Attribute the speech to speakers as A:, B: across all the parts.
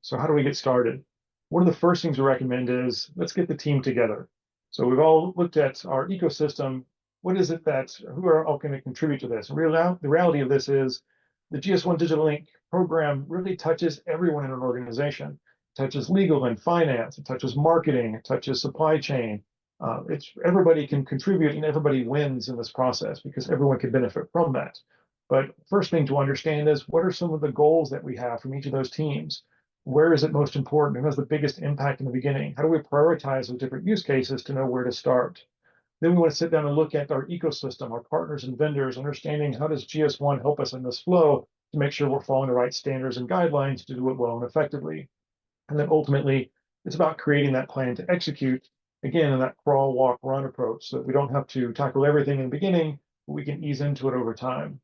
A: So how do we get started? One of the first things we recommend is let's get the team together. So we've all looked at our ecosystem. What is it that, who are all going to contribute to this? The reality of this is the GS1 Digital Link program really touches everyone in an organization. It touches legal and finance, it touches marketing, it touches supply chain. It's everybody can contribute and everybody wins in this process because everyone can benefit from that. But first thing to understand is what are some of the goals that we have from each of those teams? Where is it most important? Who has the biggest impact in the beginning? How do we prioritize those different use cases to know where to start? Then we want to sit down and look at our ecosystem, our partners and vendors, understanding how does GS1 help us in this flow to make sure we're following the right standards and guidelines to do it well and effectively. And then ultimately, it's about creating that plan to execute, again, in that crawl, walk, run approach, so that we don't have to tackle everything in the beginning, but we can ease into it over time.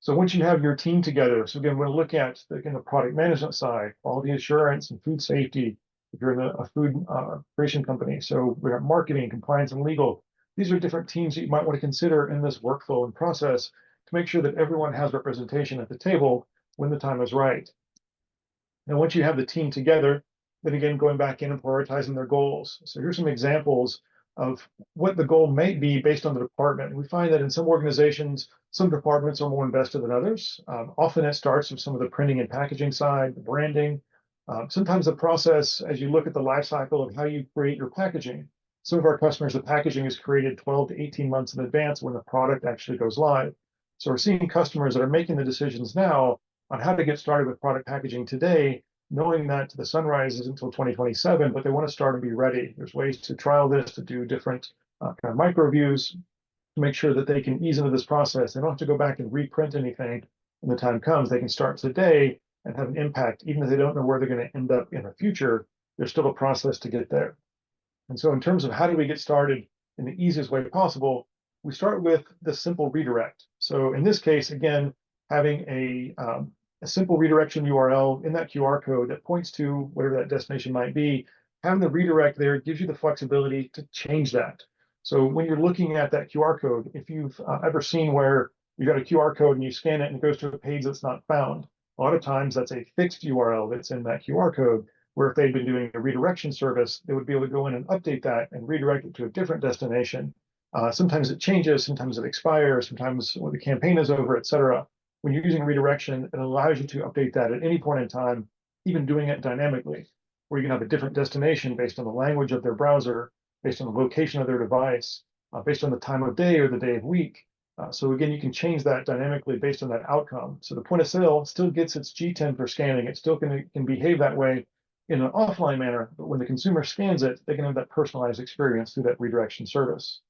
A: So once you have your team together, so again, we're going to look at the product management side, quality assurance and food safety, if you're in a food creation company. So we have marketing, compliance, and legal. These are different teams that you might want to consider in this workflow and process to make sure that everyone has representation at the table when the time is right. Now, once you have the team together, then again, going back in and prioritizing their goals. So here's some examples of what the goal may be based on the department. We find that in some organizations, some departments are more invested than others. Often it starts with some of the printing and packaging side, the branding. Sometimes the process, as you look at the life cycle of how you create your packaging, some of our customers, the packaging is created 12 to 18 months in advance when the product actually goes live. So we're seeing customers that are making the decisions now on how to get started with product packaging today, knowing that the sunrise is until 2027, but they want to start and be ready. There's ways to trial this, to do different kind of micro views to make sure that they can ease into this process. They don't have to go back and reprint anything when the time comes. They can start today and have an impact, even if they don't know where they're going to end up in the future. There's still a process to get there. And so in terms of how do we get started in the easiest way possible, we start with the simple redirect. So in this case, again, having a simple redirection URL in that QR code that points to whatever that destination might be, having the redirect there gives you the flexibility to change that. So when you're looking at that QR code, if you've ever seen where you got a QR code and you scan it and it goes to a page that's not found, a lot of times that's a fixed URL that's in that QR code, where if they'd been doing a redirection service, they would be able to go in and update that and redirect it to a different destination. Sometimes it changes, sometimes it expires, sometimes when the campaign is over, et cetera. When you're using redirection, it allows you to update that at any point in time, even doing it dynamically, where you can have a different destination based on the language of their browser, based on the location of their device, based on the time of day or the day of week. So again, you can change that dynamically based on that outcome. So the point of sale still gets its G10 for scanning. It still can behave that way in an offline manner, but when the consumer scans it, they can have that personalized experience through that redirection service.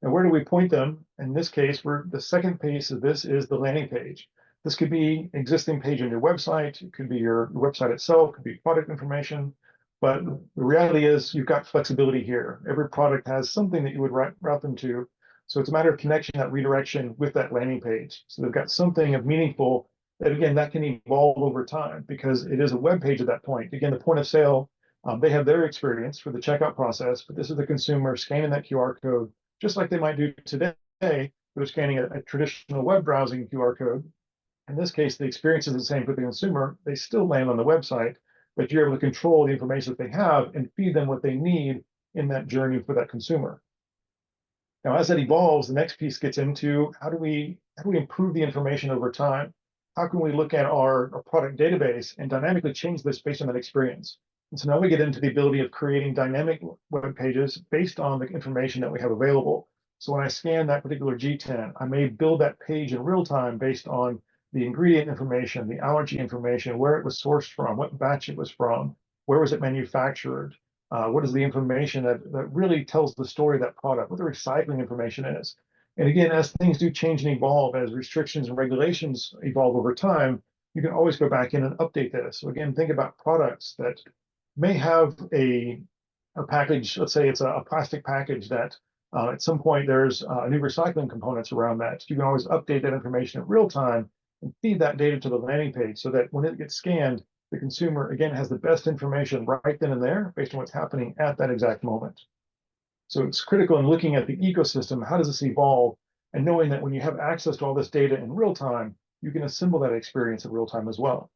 A: And where do we point them? In this case, the second piece of this is the landing page. This could be existing page on your website. It could be your website itself, it could be product information. But the reality is you've got flexibility here. Every product has something that you would route them to. So it's a matter of connecting that redirection with that landing page. So they've got something of meaningful that, again, that can evolve over time because it is a web page at that point. Again, the point of sale, they have their experience for the checkout process, but this is the consumer scanning that QR code just like they might do today. They're scanning a traditional web browsing QR code. In this case, the experience is the same for the consumer. They still land on the website, but you're able to control the information that they have and feed them what they need in that journey for that consumer. Now, as that evolves, the next piece gets into how do we improve the information over time? How can we look at our product database and dynamically change this based on that experience? And so now we get into the ability of creating dynamic web pages based on the information that we have available. So when I scan that particular G10, I may build that page in real time based on the ingredient information, the allergy information, where it was sourced from, what batch it was from, where was it manufactured, what is the information that really tells the story of that product, what the recycling information is. And again, as things do change and evolve, as restrictions and regulations evolve over time, you can always go back in and update this. So again, think about products that may have a package, let's say it's a plastic package that at some point there's new recycling components around that. You can always update that information in real time and feed that data to the landing page so that when it gets scanned, the consumer, again, has the best information right then and there based on what's happening at that exact moment. So it's critical in looking at the ecosystem, how does this evolve, and knowing that when you have access to all this data in real time, you can assemble that experience in real time as well.